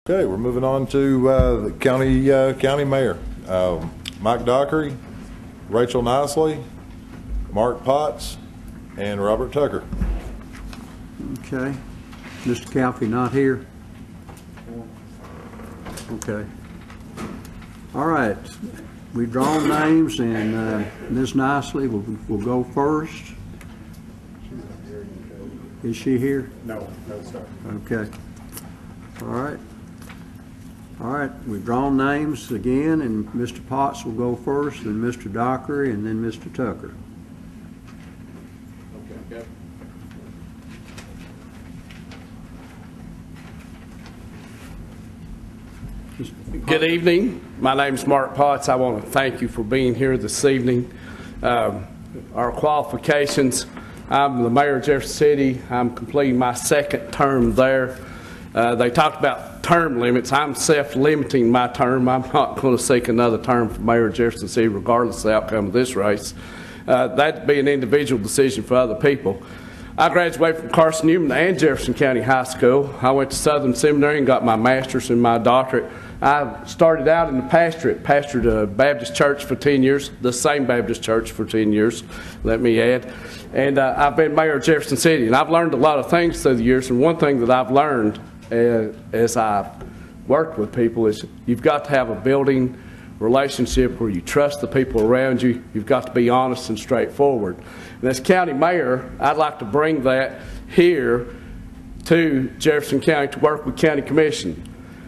Okay, we're moving on to the county mayor. Mike Dockery, Rachel Nicely, Mark Potts, and Robert Tucker. Okay. Mr. Calfee not here? Okay. All right. We've drawn names, and Ms. Nicely will go first. Is she here? No, sir. Okay. All right. All right. We've drawn names again, and Mr. Potts will go first, then Mr. Dockery, and then Mr. Tucker. Okay. Good evening. My name is Mark Potts. I want to thank you for being here this evening. Our qualifications, I'm the mayor of Jefferson City. I'm completing my second term there. They talked about term limits. I'm self-limiting my term. I'm not going to seek another term for mayor of Jefferson City regardless of the outcome of this race. That'd be an individual decision for other people. I graduated from Carson Newman and Jefferson County High School. I went to Southern Seminary and got my master's and my doctorate. I started out in the pastorate, pastored a Baptist church for 10 years, the same Baptist church for 10 years, let me add. And I've been mayor of Jefferson City, and I've learned a lot of things through the years. And one thing that I've learned as I've worked with people is you've got to have a building relationship where you trust the people around you. You've got to be honest and straightforward. And as county mayor, I'd like to bring that here to Jefferson County to work with county commission.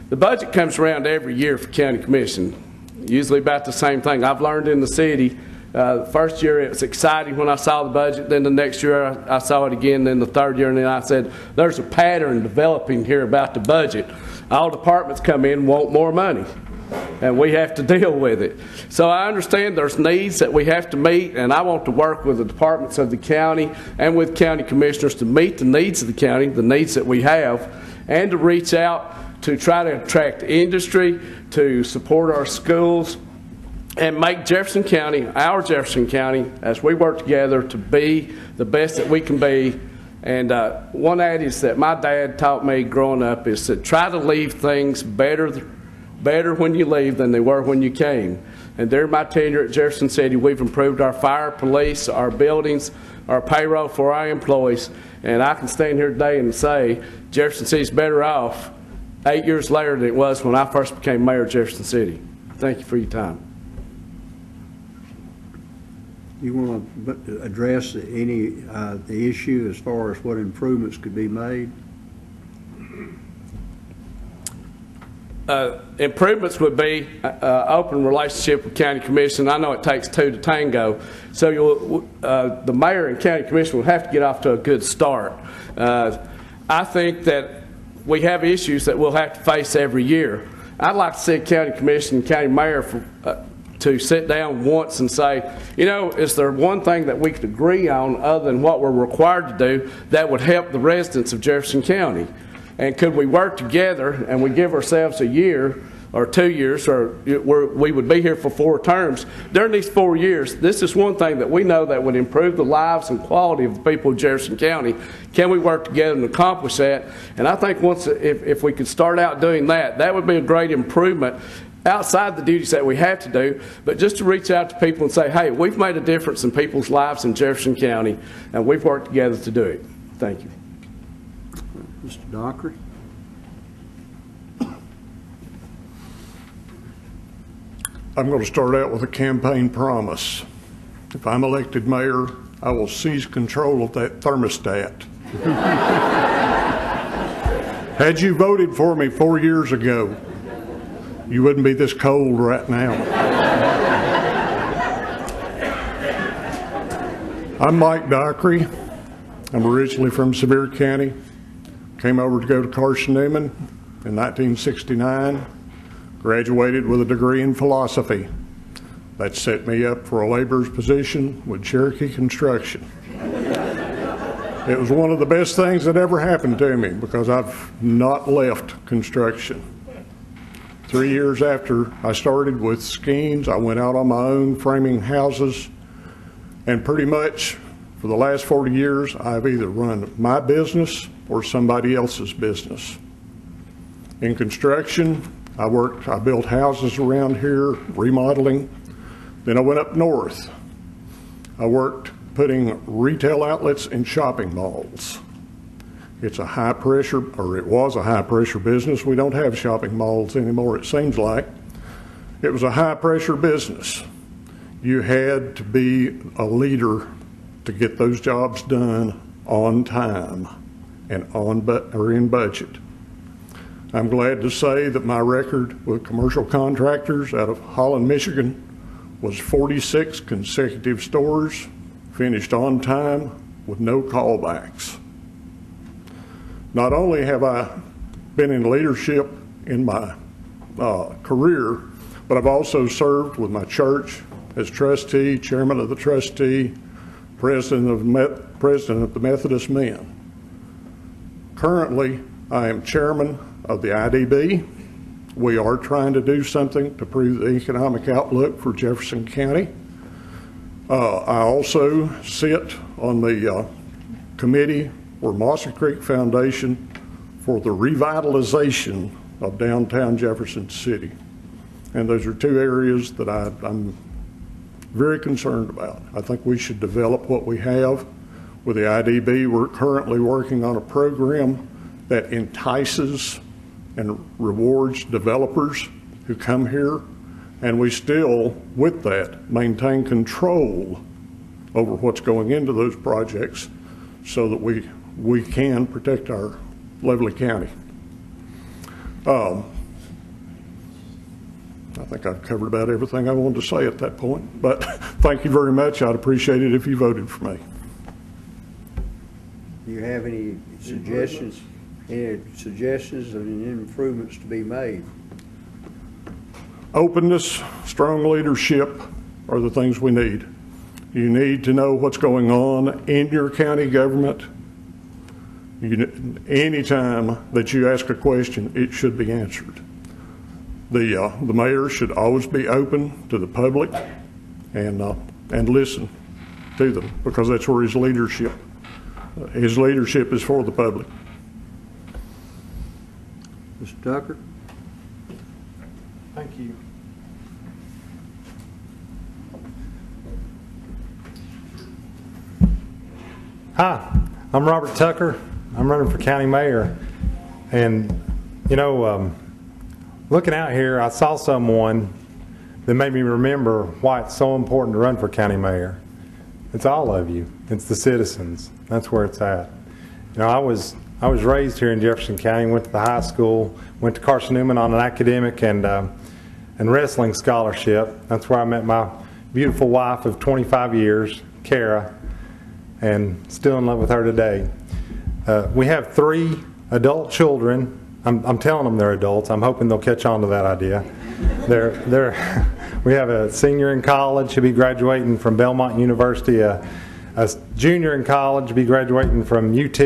The budget comes around every year for county commission, usually about the same thing. I've learned in the city, first year it was exciting when I saw the budget, then the next year I saw it again, then the third year, and then I said, there's a pattern developing here about the budget. All departments come in and want more money, and we have to deal with it. So I understand there's needs that we have to meet, and I want to work with the departments of the county and with county commissioners to meet the needs of the county, the needs that we have, and to reach out to try to attract industry, to support our schools, and make Jefferson County, our Jefferson County, as we work together to be the best that we can be. And one adage that my dad taught me growing up is to try to leave things better when you leave than they were when you came. And during my tenure at Jefferson City, we've improved our fire, police, our buildings, our payroll for our employees. And I can stand here today and say Jefferson City's better off 8 years later than it was when I first became mayor of Jefferson City. Thank you for your time. You want to address the issue as far as what improvements could be made? Improvements would be open relationship with county commission. I know it takes two to tango, so the mayor and county commission will have to get off to a good start. I think that we have issues that we'll have to face every year. I'd like to see county commission and county mayor to sit down once and say, you know, is there one thing that we could agree on other than what we're required to do that would help the residents of Jefferson County? And could we work together and we give ourselves a year or 2 years, or we would be here for 4 terms. During these 4 years, this is one thing that we know that would improve the lives and quality of the people of Jefferson County. Can we work together and accomplish that? And I think if we could start out doing that, that would be a great improvement outside the duties that we have to do, but just to reach out to people and say, hey, we've made a difference in people's lives in Jefferson County, and we've worked together to do it. Thank you. Mr. Dockery. I'm going to start out with a campaign promise. If I'm elected mayor, I will seize control of that thermostat. Had you voted for me 4 years ago, you wouldn't be this cold right now. I'm Mike Dockery. I'm originally from Sevier County. Came over to go to Carson Newman in 1969. Graduated with a degree in philosophy. That set me up for a laborer's position with Cherokee Construction. It was one of the best things that ever happened to me because I've not left construction. 3 years after I started with Skeens, I went out on my own framing houses, and pretty much for the last 40 years, I've either run my business or somebody else's business. In construction, I built houses around here, remodeling. Then I went up north. I worked putting retail outlets in shopping malls. It's a high pressure, or it was a high pressure business. We don't have shopping malls anymore, it seems like. It was a high pressure business. You had to be a leader to get those jobs done on time and in budget. I'm glad to say that my record with commercial contractors out of Holland, Michigan was 46 consecutive stores, finished on time with no callbacks. Not only have I been in leadership in my career, but I've also served with my church as trustee, chairman of the trustee, president of the Methodist Men. Currently, I am chairman of the IDB. We are trying to do something to improve the economic outlook for Jefferson County. I also sit on the committee for Mossy Creek Foundation for the revitalization of downtown Jefferson City. And those are two areas that I'm very concerned about. I think we should develop what we have with the IDB. We're currently working on a program that entices and rewards developers who come here, and we still, with that, maintain control over what's going into those projects so that we can protect our lovely county. I think I've covered about everything I wanted to say at that point, but thank you very much. I'd appreciate it if you voted for me. Do you have any suggestions? Any suggestions of any improvements to be made? Openness, strong leadership are the things we need. You need to know what's going on in your county government. Anytime that you ask a question, it should be answered. The mayor should always be open to the public and listen to them, because that's where his leadership is for the public. Mr. Tucker? Thank you. Hi, I'm Robert Tucker. I'm running for county mayor. And, you know, looking out here, I saw someone that made me remember why it's so important to run for county mayor. It's all of you. It's the citizens. That's where it's at. You know, I was raised here in Jefferson County, went to the high school, went to Carson Newman on an academic and wrestling scholarship. That's where I met my beautiful wife of 25 years, Kara, and still in love with her today. We have 3 adult children. I'm telling them they're adults. I'm hoping they'll catch on to that idea. We have a senior in college who'll be graduating from Belmont University, a junior in college will be graduating from UT,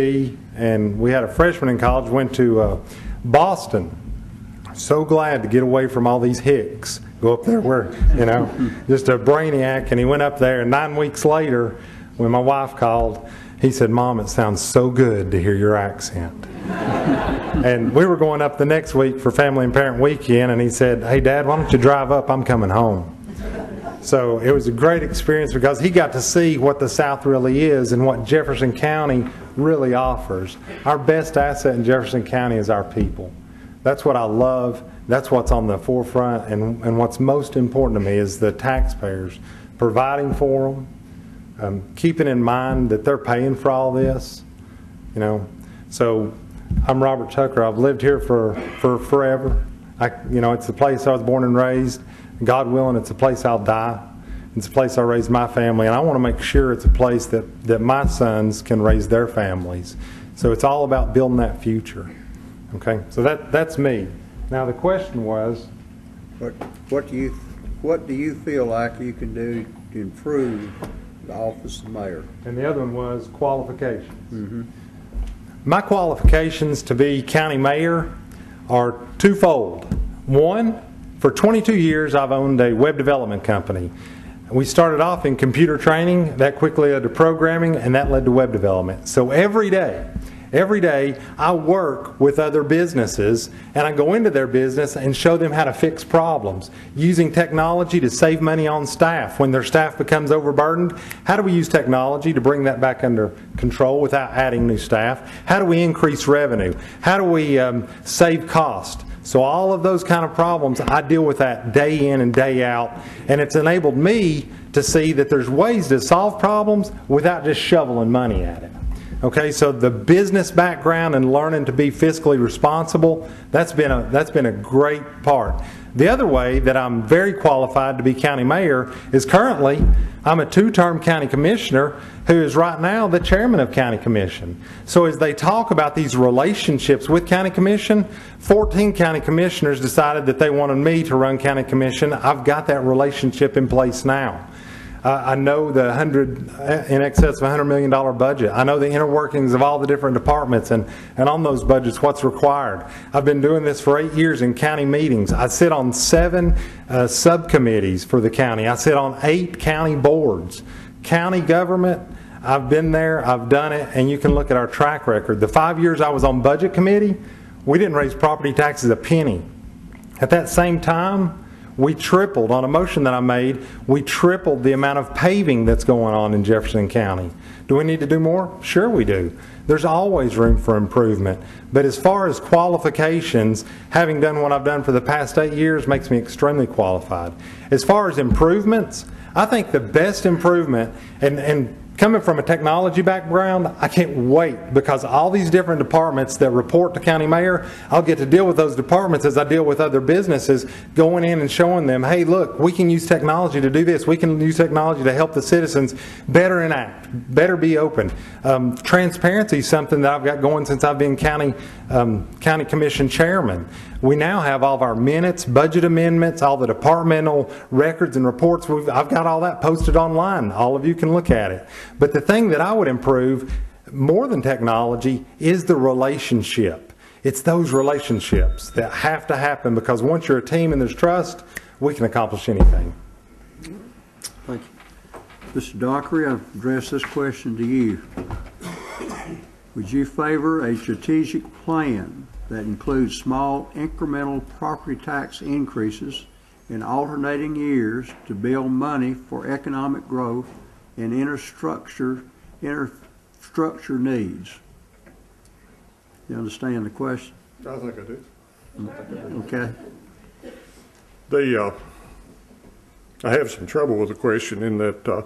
and we had a freshman in college, went to Boston. So glad to get away from all these hicks. Go up there where, you know, just a brainiac, and he went up there, and 9 weeks later, when my wife called, he said, "Mom, it sounds so good to hear your accent." And we were going up the next week for Family and Parent Weekend, and he said, "Hey, Dad, why don't you drive up? I'm coming home." So it was a great experience because he got to see what the South really is and what Jefferson County really offers. Our best asset in Jefferson County is our people. That's what I love. That's what's on the forefront, and what's most important to me is the taxpayers, providing for them, keeping in mind that they're paying for all this, you know. So I'm Robert Tucker. I've lived here for forever. You know, it's the place I was born and raised. God willing, it's a place I'll die. It's a place I raised my family, and I want to make sure it's a place that my sons can raise their families. So it's all about building that future. Okay, so that's me. Now the question was, what do you feel like you can do to improve the office of mayor? And the other one was qualifications. Mm-hmm. My qualifications to be county mayor are twofold. One, for 22 years I've owned a web development company. We started off in computer training, that quickly led to programming, and that led to web development. So every day Every day I work with other businesses and I go into their business and show them how to fix problems. Using technology to save money on staff. When their staff becomes overburdened, how do we use technology to bring that back under control without adding new staff? How do we increase revenue? How do we save cost? So all of those kind of problems, I deal with that day in and day out, and it's enabled me to see that there's ways to solve problems without just shoveling money at it. Okay, so the business background and learning to be fiscally responsible, that's been a great part. The other way that I'm very qualified to be county mayor is currently I'm a two-term county commissioner who is right now the chairman of county commission. So as they talk about these relationships with county commission, 14 county commissioners decided that they wanted me to run county commission. I've got that relationship in place now. I know the in excess of $100 million budget. I know the inner workings of all the different departments and on those budgets what's required. I've been doing this for 8 years in county meetings. I sit on 7 subcommittees for the county. I sit on 8 county boards. County government, I've been there, I've done it, and you can look at our track record. The 5 years I was on budget committee, we didn't raise property taxes a penny. At that same time, we tripled, on a motion that I made, we tripled the amount of paving that's going on in Jefferson County. Do we need to do more? Sure we do. There's always room for improvement. But as far as qualifications, having done what I've done for the past 8 years makes me extremely qualified. As far as improvements, I think the best improvement, and coming from a technology background, I can't wait, because all these different departments that report to county mayor, I'll get to deal with those departments as I deal with other businesses, going in and showing them, hey, look, we can use technology to do this. We can use technology to help the citizens better enact, better be open. Transparency is something that I've got going since I've been county commission chairman. We now have all of our minutes, budget amendments, all the departmental records and reports. I've got all that posted online. All of you can look at it. But the thing that I would improve more than technology is the relationship. It's those relationships that have to happen, because once you're a team and there's trust, we can accomplish anything. Thank you. Mr. Dockery, I've addressed this question to you. Would you favor a strategic plan that includes small incremental property tax increases in alternating years to build money for economic growth and infrastructure needs? You understand the question? I think I do. Okay. I have some trouble with the question in that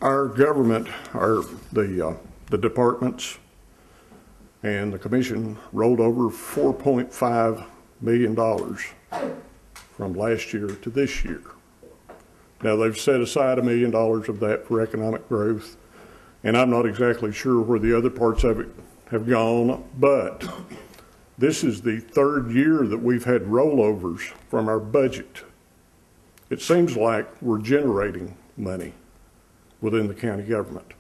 our government, the departments and the commission rolled over $4.5 million from last year to this year. Now, they've set aside $1 million of that for economic growth, and I'm not exactly sure where the other parts of it have gone, but this is the 3rd year that we've had rollovers from our budget. It seems like we're generating money within the county government.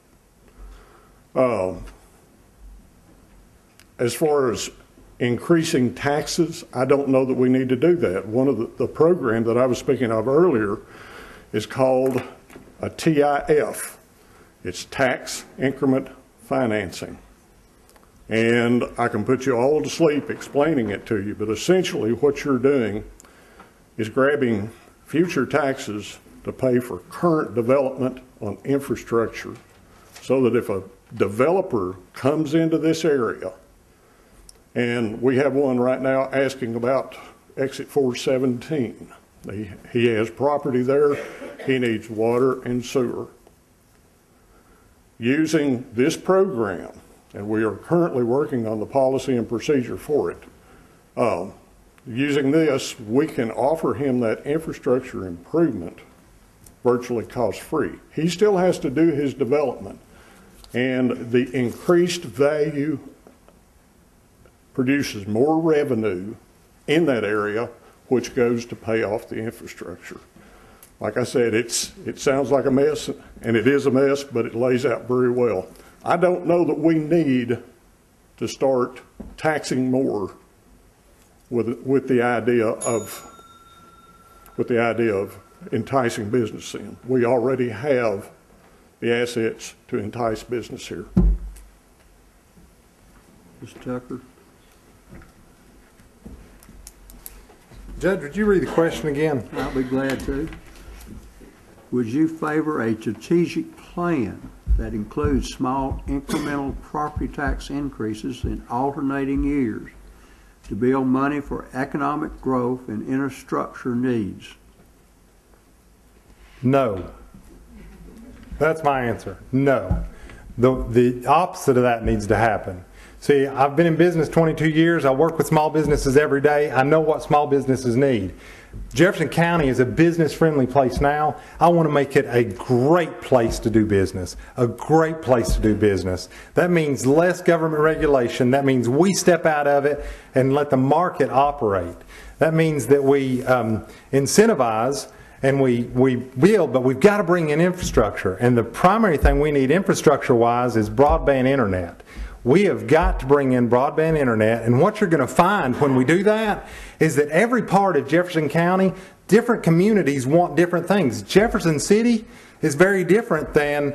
As far as increasing taxes, I don't know that we need to do that. One of the program that I was speaking of earlier is called a TIF. It's tax increment financing. And I can put you all to sleep explaining it to you, but essentially what you're doing is grabbing future taxes to pay for current development on infrastructure, so that if a developer comes into this area, and we have one right now asking about exit 417. He has property there. He needs water and sewer. Using this program, and we are currently working on the policy and procedure for it, using this, we can offer him that infrastructure improvement virtually cost-free. He still has to do his development, and the increased value produces more revenue in that area, which goes to pay off the infrastructure. Like I said, it sounds like a mess, and it is a mess, but it lays out very well. I don't know that we need to start taxing more with the idea of enticing business in. We already have the assets to entice business here. Mr. Tucker? Judge, would you read the question again? I'll be glad to. Would you favor a strategic plan that includes small incremental property tax increases in alternating years to build money for economic growth and infrastructure needs? No. That's my answer. No. The opposite of that needs to happen. See, I've been in business 22 years. I work with small businesses every day. I know what small businesses need. Jefferson County is a business-friendly place now. I want to make it a great place to do business, a great place to do business. That means less government regulation. That means we step out of it and let the market operate. That means that we incentivize and we build, but we've got to bring in infrastructure. And the primary thing we need infrastructure-wise is broadband internet. We have got to bring in broadband internet, and what you're going to find when we do that is that every part of Jefferson County, different communities want different things. Jefferson City is very different than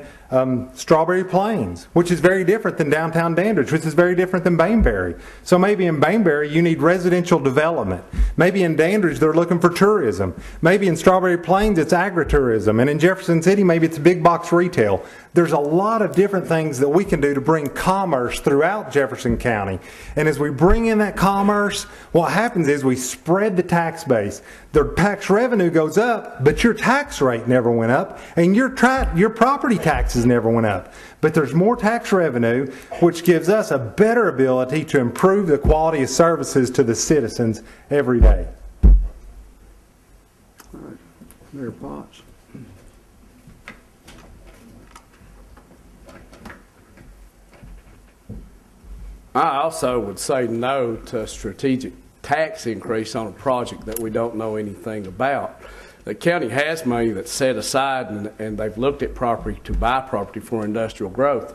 Strawberry Plains, which is very different than downtown Dandridge, which is very different than Bainbury. So maybe in Bainbury you need residential development. Maybe in Dandridge they're looking for tourism. Maybe in Strawberry Plains it's agritourism. And in Jefferson City maybe it's big box retail. There's a lot of different things that we can do to bring commerce throughout Jefferson County. And as we bring in that commerce, what happens is we spread the tax base. The tax revenue goes up, but your tax rate never went up, and your property taxes never went up. But there's more tax revenue, which gives us a better ability to improve the quality of services to the citizens every day. All right. Mayor Potts. I also would say no to a strategic tax increase on a project that we don't know anything about. The county has money that's set aside, and they've looked at property to buy property for industrial growth.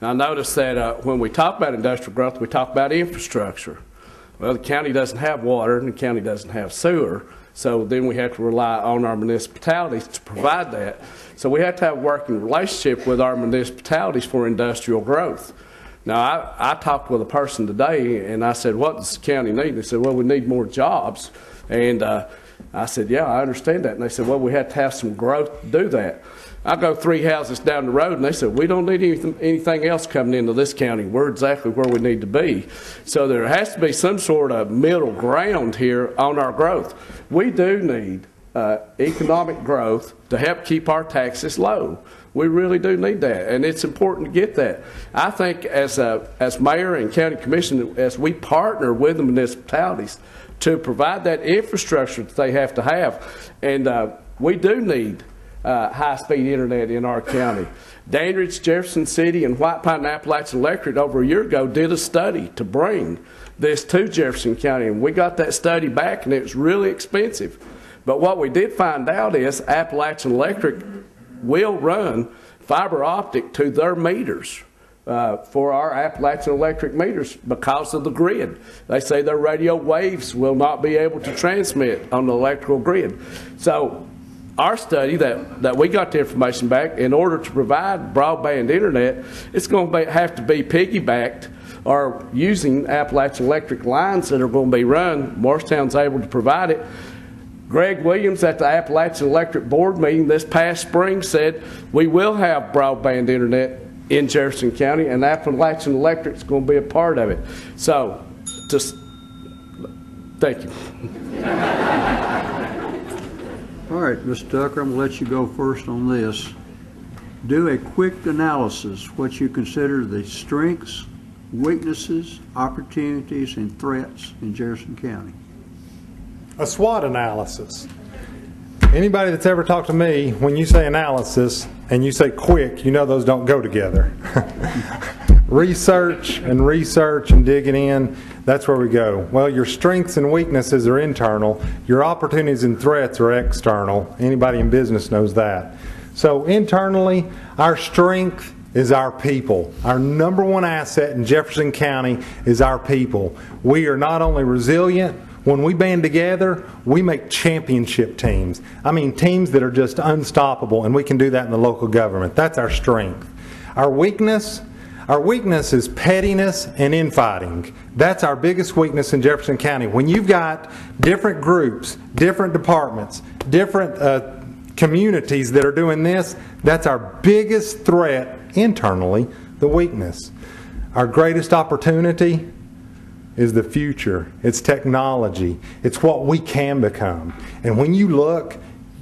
Now, I noticed that when we talk about industrial growth, we talk about infrastructure. Well, the county doesn't have water, and the county doesn't have sewer, so then we have to rely on our municipalities to provide that. So we have to have a working relationship with our municipalities for industrial growth. Now, I talked with a person today, and I said, what does the county need? They said, well, we need more jobs. And I said, yeah, I understand that. And they said, well, we have to have some growth to do that. I go 3 houses down the road, and they said, we don't need anything else coming into this county. We're exactly where we need to be. So there has to be some sort of middle ground here on our growth. We do need economic growth to help keep our taxes low. We really do need that, and it's important to get that. I think as mayor and county commission, as we partner with the municipalities to provide that infrastructure that they have to have, and we do need high-speed internet in our county. Dandridge, Jefferson City, and White Pine and Appalachian Electric over a year ago did a study to bring this to Jefferson County, and we got that study back, and it was really expensive. But what we did find out is Appalachian Electric will run fiber optic to their meters for our Appalachian Electric meters because of the grid. They say their radio waves will not be able to transmit on the electrical grid. So our study that we got the information back, in order to provide broadband internet, it's going to have to be piggybacked or using Appalachian Electric lines that are going to be run. Morristown's able to provide it. Greg Williams at the Appalachian Electric Board meeting this past spring said we will have broadband internet in Jefferson County, and Appalachian Electric is going to be a part of it. So, just thank you. All right, Mr. Tucker, I'm going to let you go first on this. Do a quick analysis, what you consider the strengths, weaknesses, opportunities, and threats in Jefferson County. A SWOT analysis. Anybody that's ever talked to me, when you say analysis and you say quick, you know those don't go together. Research and digging in, that's where we go. Well, your strengths and weaknesses are internal. Your opportunities and threats are external. Anybody in business knows that. So internally, our strength is our people. Our number one asset in Jefferson County is our people. We are not only resilient, When we band together, we make championship teams. I mean, teams that are just unstoppable, and we can do that in the local government. That's our strength. Our weakness is pettiness and infighting. That's our biggest weakness in Jefferson County. When you've got different groups, different departments, different communities that are doing this, that's our biggest threat internally, the weakness. Our greatest opportunity is the future. It's technology. It's what we can become. And when you look,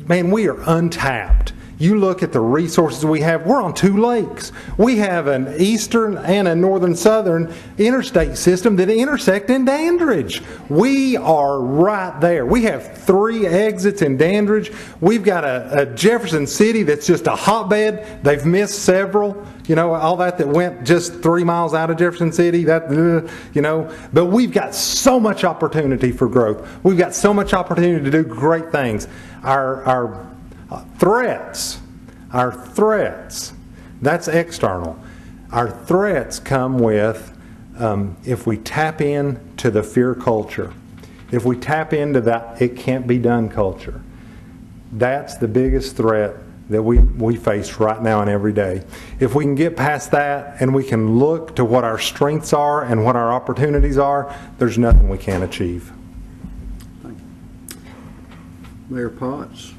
man, we are untapped. You look at the resources we have. We're on 2 lakes. We have an eastern and a northern southern interstate system that intersect in Dandridge. We are right there. We have 3 exits in Dandridge. We've got a Jefferson City that's just a hotbed. They've missed several. You know, all that went just 3 miles out of Jefferson City. But we've got so much opportunity for growth. We've got so much opportunity to do great things. Our threats, that's external. Our threats come with if we tap into the fear culture, if we tap into that it can't be done culture. That's the biggest threat that we face right now and every day. If we can get past that and we can look to what our strengths are and what our opportunities are, there's nothing we can't achieve. Thank you. Mayor Potts.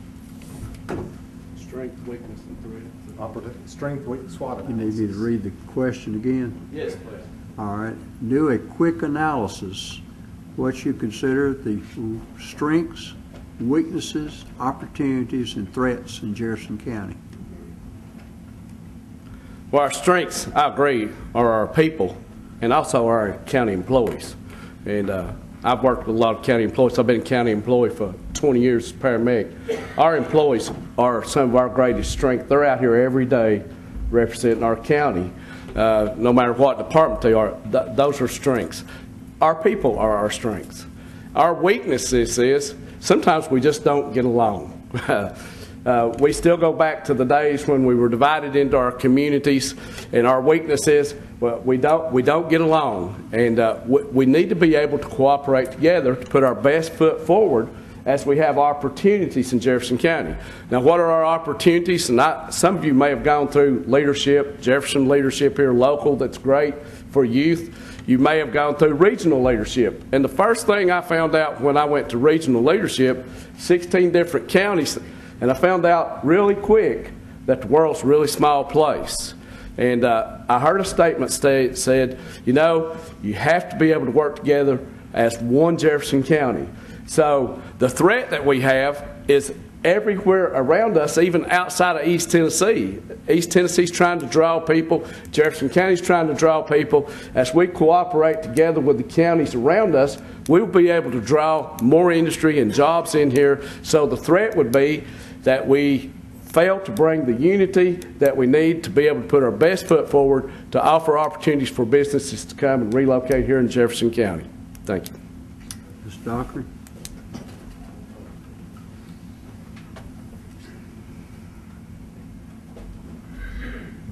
Strength, weakness, and threat. Strength, weakness, SWOT. You need me to read the question again? Yes, please. All right. Do a quick analysis. What you consider the strengths, weaknesses, opportunities, and threats in Jefferson County. Well, our strengths, I agree, are our people and also our county employees. And I've worked with a lot of county employees. I've been a county employee for 20 years as paramedic. Our employees are some of our greatest strength. They're out here every day representing our county, no matter what department they are. Those are strengths. Our people are our strengths. Our weaknesses is sometimes we just don't get along. We still go back to the days when we were divided into our communities, and our weakness is, well, we don't get along, and we need to be able to cooperate together to put our best foot forward as we have opportunities in Jefferson County. Now, what are our opportunities? And some of you may have gone through leadership, Jefferson leadership here local, that's great for youth. You may have gone through regional leadership. And the first thing I found out when I went to regional leadership, 16 different counties, and I found out really quick that the world's a really small place. And I heard a statement said, you know, you have to be able to work together as one Jefferson County. So the threat that we have is everywhere around us, even outside of East Tennessee. East Tennessee's trying to draw people. Jefferson County's trying to draw people. As we cooperate together with the counties around us, we'll be able to draw more industry and jobs in here. So the threat would be that we fail to bring the unity that we need to be able to put our best foot forward to offer opportunities for businesses to come and relocate here in Jefferson County. Thank you. Mr. Dockery.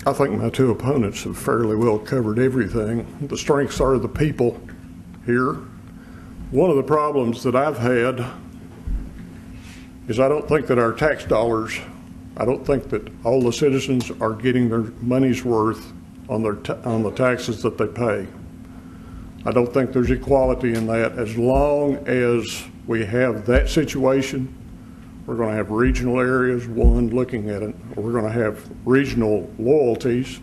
I think my 2 opponents have fairly well covered everything. The strengths are the people here. One of the problems that I've had is I don't think that our tax dollars, I don't think that all the citizens are getting their money's worth on the taxes that they pay. I don't think there's equality in that. As long as we have that situation, we're going to have regional areas, one looking at it, or we're going to have regional loyalties,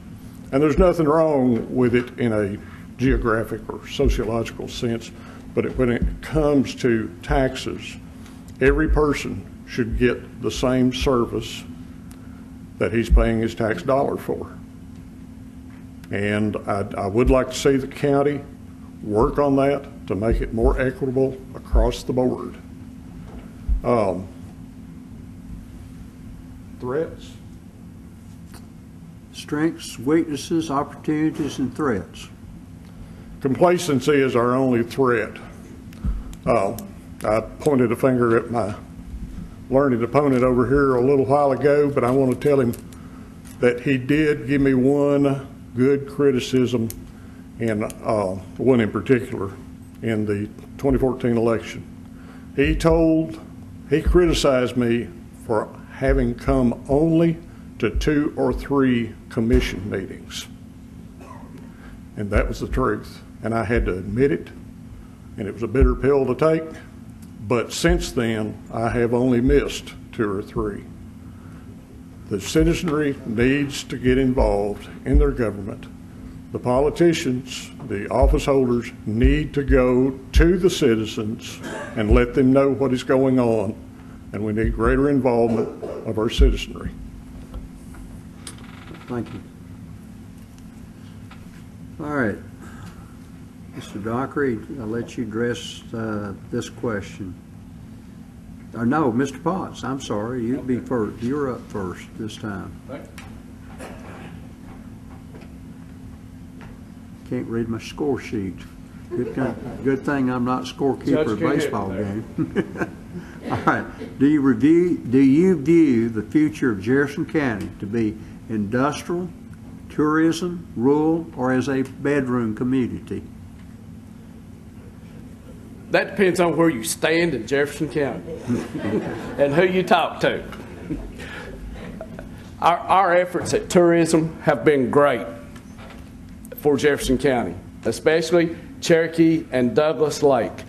and there's nothing wrong with it in a geographic or sociological sense, but when it comes to taxes, every person should get the same service that he's paying his tax dollar for. And I would like to see the county work on that to make it more equitable across the board. Threats? Strengths, weaknesses, opportunities, and threats. Complacency is our only threat. I pointed a finger at my learned opponent over here a little while ago, but I want to tell him that he did give me one good criticism, and one in particular in the 2014 election. He criticized me for having come only to 2 or 3 commission meetings. And that was the truth. And I had to admit it, and it was a bitter pill to take. But since then, I have only missed 2 or 3. The citizenry needs to get involved in their government. The politicians, the office holders, need to go to the citizens and let them know what is going on, and we need greater involvement of our citizenry. Thank you. All right. Mr. Dockery, I'll let you address this question. Or no, Mr. Potts, I'm sorry, you'd be first. You're up first this time. Can't read my score sheet. Good thing I'm not scorekeeper of a baseball game. All right. Do you view the future of Jefferson County to be industrial, tourism, rural, or as a bedroom community? That depends on where you stand in Jefferson County and who you talk to. Our efforts at tourism have been great for Jefferson County, especially Cherokee and Douglas Lake.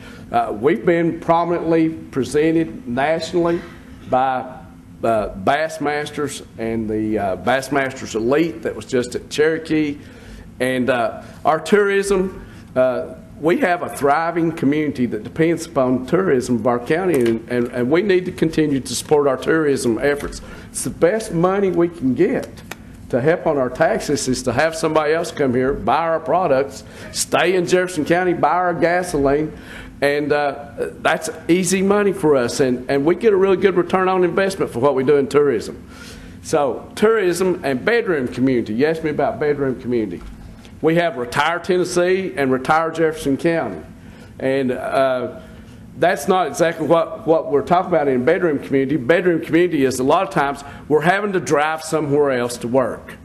We've been prominently presented nationally by Bassmasters and the Bassmasters Elite that was just at Cherokee. And our tourism, we have a thriving community that depends upon tourism of our county, and we need to continue to support our tourism efforts. It's the best money we can get to help on our taxes is to have somebody else come here, buy our products, stay in Jefferson County, buy our gasoline, and that's easy money for us, and we get a really good return on investment for what we do in tourism. So tourism and bedroom community. You asked me about bedroom community. We have Retire Tennessee and Retire Jefferson County. And that's not exactly what we're talking about in bedroom community. Bedroom community is a lot of times we're having to drive somewhere else to work.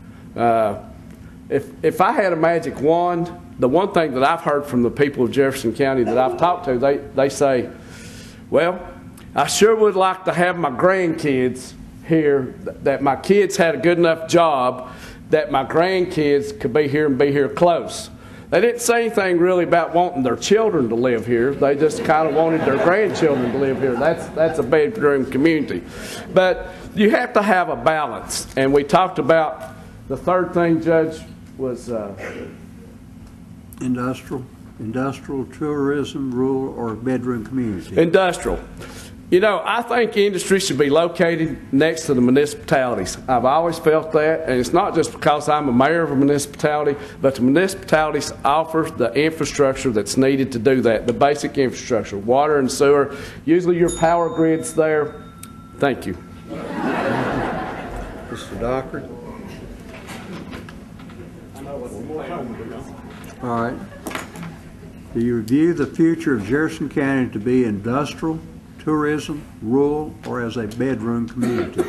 If I had a magic wand, the one thing that I've heard from the people of Jefferson County that I've talked to, they say, well, I sure would like to have my grandkids here, that my kids had a good enough job that my grandkids could be here and be here close. They didn't say anything really about wanting their children to live here. They just kind of wanted their grandchildren to live here. That's a bedroom community. But you have to have a balance. And we talked about the third thing, Judge, was industrial, tourism, rural, or bedroom community. Industrial. You know, I think industry should be located next to the municipalities. I've always felt that, and it's not just because I'm a mayor of a municipality, but the municipalities offer the infrastructure that's needed to do that, the basic infrastructure, water and sewer. Usually your power grid's there. Thank you. Mr. Dockery. All right. Do you view the future of Jefferson County to be industrial, tourism, rural, or as a bedroom community?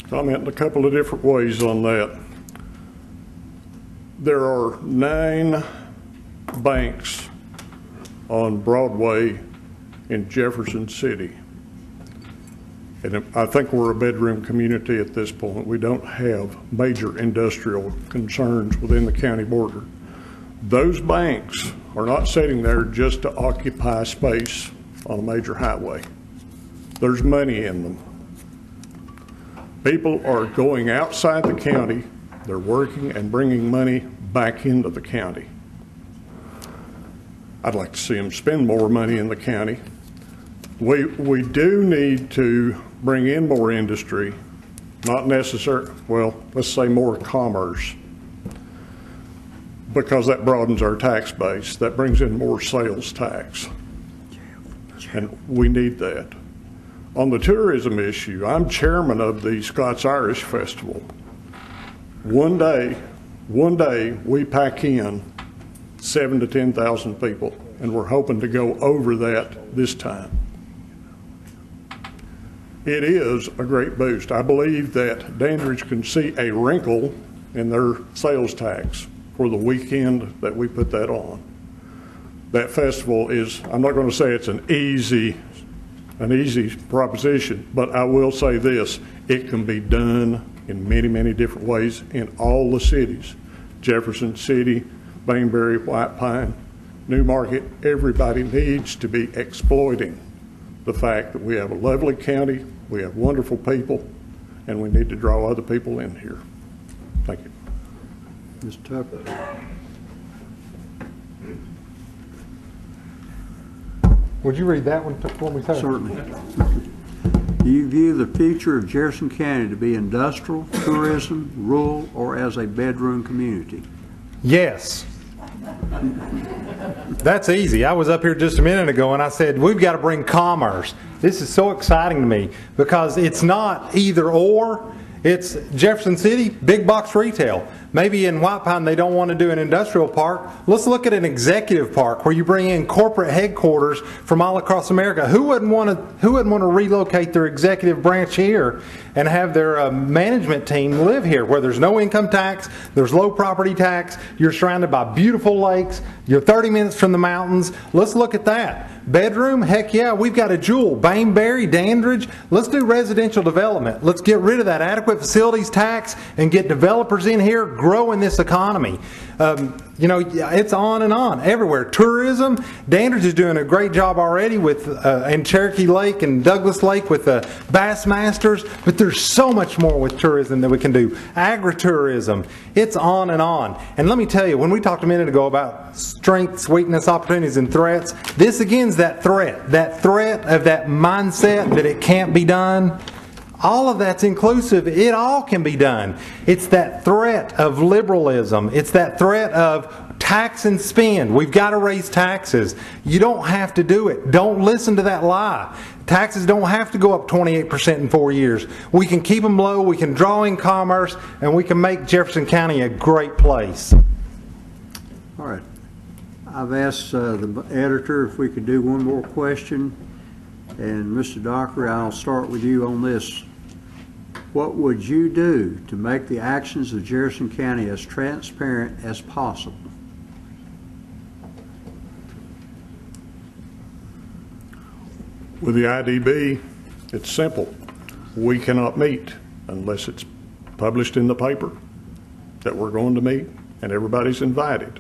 Comment in a couple of different ways on that. There are 9 banks on Broadway in Jefferson City. And I think we're a bedroom community at this point. We don't have major industrial concerns within the county border. Those banks are not sitting there just to occupy space on a major highway. There's money in them. People are going outside the county, they're working and bringing money back into the county. I'd like to see them spend more money in the county. We do need to bring in more industry, not necessarily, well, let's say more commerce, because that broadens our tax base. That brings in more sales tax, and we need that. On the tourism issue, I'm chairman of the Scots-Irish Festival. One day we pack in 7,000 to 10,000 people, and we're hoping to go over that this time. It is a great boost. I believe that Dandridge can see a wrinkle in their sales tax for the weekend that we put that on. that festival is, I'm not going to say it's an easy proposition, but I will say this, it can be done in many, many different ways in all the cities. Jefferson City, Bainbury, White Pine, Newmarket, everybody needs to be exploiting the fact that we have a lovely county, we have wonderful people, and we need to draw other people in here. Thank you. Mr. Tucker. Would you read that one for me, sir? Certainly. Do you view the future of Jefferson County to be industrial, tourism, rural, or as a bedroom community? Yes. That's easy. I was up here just a minute ago and I said, we've got to bring commerce. This is so exciting to me because it's not either or. It's Jefferson City, big box retail. Maybe in White Pine they don't want to do an industrial park. Let's look at an executive park where you bring in corporate headquarters from all across America. Who wouldn't want to relocate their executive branch here and have their management team live here where there's no income tax, there's low property tax, you're surrounded by beautiful lakes, you're 30 minutes from the mountains. Let's look at that. Bedroom, heck yeah, we've got a jewel. Bainbury, Dandridge, let's do residential development. Let's get rid of that adequate facilities tax and get developers in here growing this economy. You know, it's on and on everywhere. Tourism, Dandridge is doing a great job already with in Cherokee Lake and Douglas Lake with the Bassmasters, but there's so much more with tourism that we can do. Agritourism, it's on and on. And let me tell you, when we talked a minute ago about strengths, weakness, opportunities, and threats, this again is that threat of that mindset that it can't be done. All of that's inclusive. It all can be done. It's that threat of liberalism. It's that threat of tax and spend. We've got to raise taxes. You don't have to do it. Don't listen to that lie. Taxes don't have to go up 28% in 4 years. We can keep them low, we can draw in commerce, and we can make Jefferson County a great place. All right. I've asked the editor if we could do one more question. And Mr. Dockery, I'll start with you on this. What would you do to make the actions of Jefferson County as transparent as possible? With the IDB, it's simple. We cannot meet unless it's published in the paper that we're going to meet, and everybody's invited.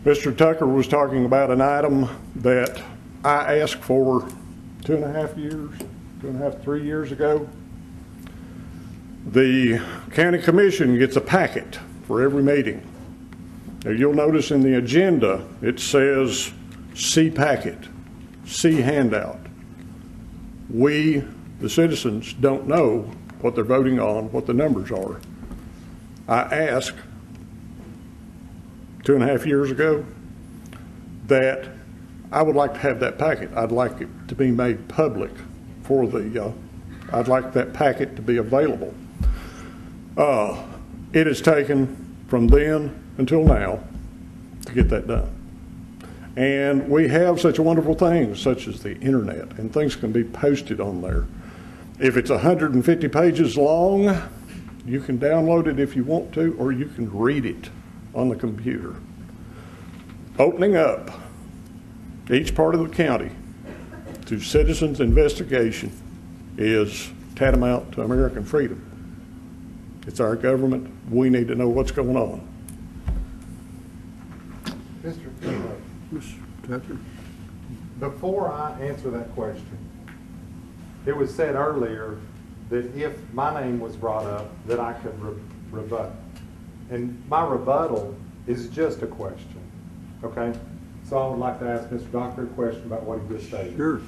Mr. Tucker was talking about an item that I asked for 3 years ago. The county commission gets a packet for every meeting. Now you'll notice in the agenda it says see packet, see handout. We, the citizens, don't know what they're voting on, what the numbers are. I asked 2.5 years ago that I would like to have that packet. I'd like it to be made public for the, I'd like that packet to be available. It has taken from then until now to get that done. And we have such wonderful things such as the internet, and things can be posted on there. If it's 150 pages long, you can download it if you want to, or you can read it on the computer. Opening up each part of the county to citizens' investigation is tantamount to American freedom. It's our government. We need to know what's going on. Mr. Tucker? Before I answer that question, it was said earlier that if my name was brought up, that I could rebut. And my rebuttal is just a question, okay? So I would like to ask Mr. Dockery a question about what he just stated. Sure.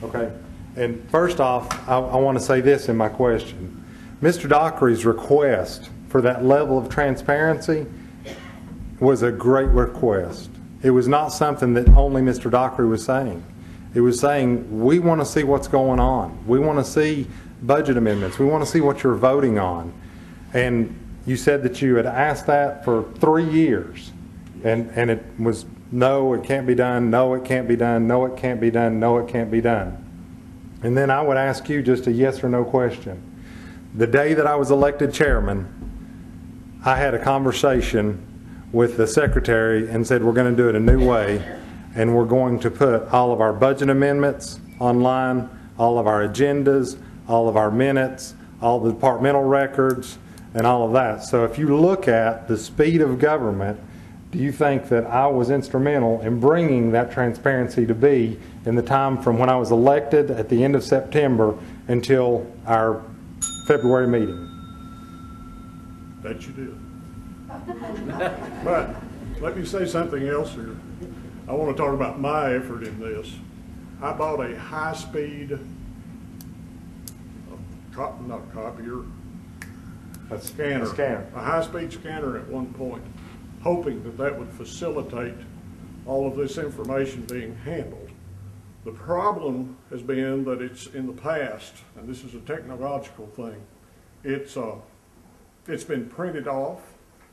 Okay. And first off, I want to say this in my question. Mr. Dockery's request for that level of transparency was a great request. It was not something that only Mr. Dockery was saying. It was saying, we want to see what's going on. We want to see budget amendments. We want to see what you're voting on. And you said that you had asked that for 3 years. And it was, no, it can't be done. No, it can't be done. No, it can't be done. No, it can't be done. And then I would ask you just a yes or no question. The day that I was elected chairman, I had a conversation with the secretary and said, we're going to do it a new way. and we're going to put all of our budget amendments online, all of our agendas, all of our minutes, all the departmental records, and all of that. So if you look at the speed of government, do you think that I was instrumental in bringing that transparency to be in the time from when I was elected at the end of September until our February meeting? That you did. But let me say something else here. I want to talk about my effort in this. I bought a high-speed, not copier, A scanner. A high-speed scanner at one point, hoping that that would facilitate all of this information being handled. The problem has been that it's in the past, and this is a technological thing, it's been printed off,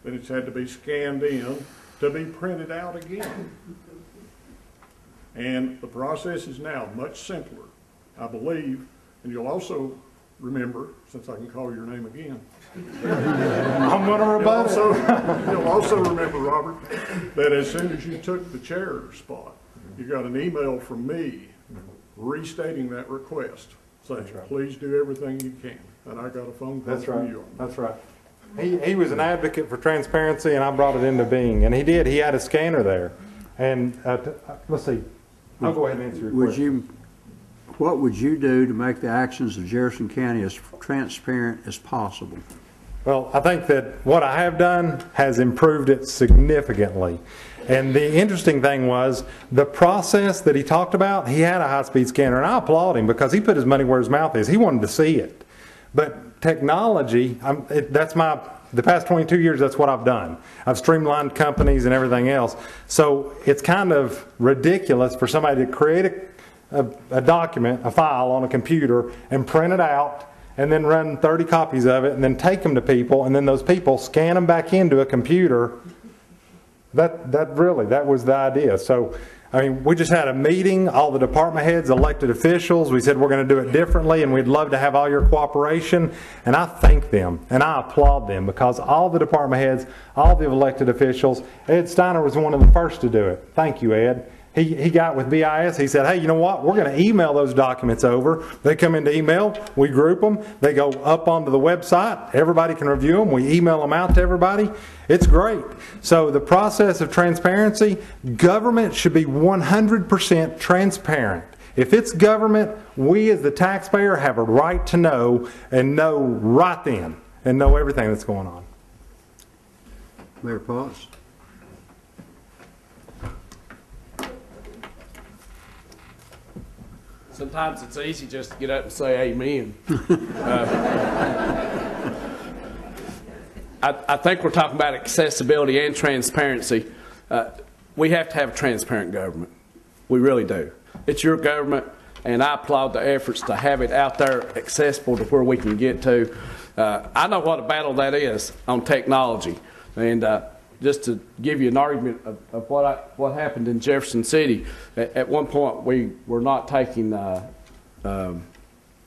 then it's had to be scanned in to be printed out again. And the process is now much simpler, I believe, and you'll also remember, since I can call your name again, I'm going to rebut it. you'll also remember, Robert, that as soon as you took the chair spot, you got an email from me restating that request, saying, please do everything you can. And I got a phone call from you. That's right. He was an advocate for transparency, and I brought it into being. And he did. He had a scanner there. And let's see. I'll go ahead and answer your question. What would you do to make the actions of Jefferson County as transparent as possible? Well, I think that what I have done has improved it significantly. And the interesting thing was the process that he talked about, he had a high-speed scanner, and I applaud him because he put his money where his mouth is. He wanted to see it. But technology, the past 22 years, that's what I've done. I've streamlined companies and everything else. So it's kind of ridiculous for somebody to create a document, a file on a computer, and print it out, and then run 30 copies of it, and then take them to people, and then those people scan them back into a computer. That was the idea. So, I mean, we just had a meeting, all the department heads, elected officials. We said we're going to do it differently, and we'd love to have all your cooperation. And I thank them, and I applaud them, because all the department heads, all the elected officials, Ed Steiner was one of the first to do it. Thank you, Ed. He got with BIS. He said, hey, you know what? We're going to email those documents over. They come into email. We group them. They go up onto the website. Everybody can review them. We email them out to everybody. It's great. So the process of transparency, government should be 100% transparent. If it's government, we as the taxpayer have a right to know, and know right then, and know everything that's going on. Mayor Potts. Sometimes it's easy just to get up and say amen. I think we're talking about accessibility and transparency. We have to have a transparent government. We really do. It's your government, and I applaud the efforts to have it out there accessible to where we can get to. I know what a battle that is on technology. And just to give you an argument of what happened in Jefferson City, at one point we were not taking, I'm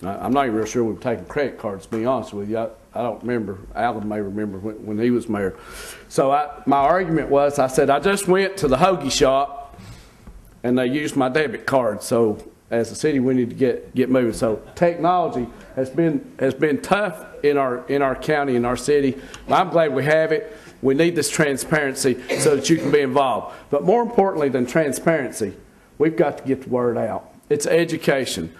not even real sure we were taking credit cards, to be honest with you. I don't remember. Alan may remember when he was mayor. So my argument was, I said, I just went to the hoagie shop and they used my debit card. So as a city, we need to get moving. So technology has been tough in our county, in our city. I'm glad we have it. We need this transparency so that you can be involved. But more importantly than transparency, we've got to get the word out. It's education.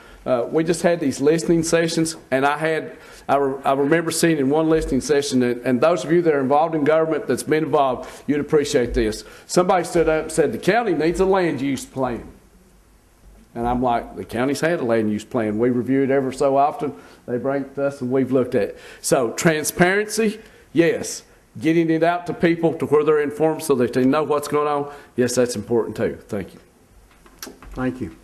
We just had these listening sessions, and I remember seeing in one listening session, and those of you that are involved in government that's been involved, you'd appreciate this. Somebody stood up and said, the county needs a land use plan. And I'm like, the county's had a land use plan. We review it ever so often. They bring it to us, and we've looked at it. So transparency, yes. Getting it out to people to where they're informed so that they know what's going on, yes, that's important too. Thank you. Thank you.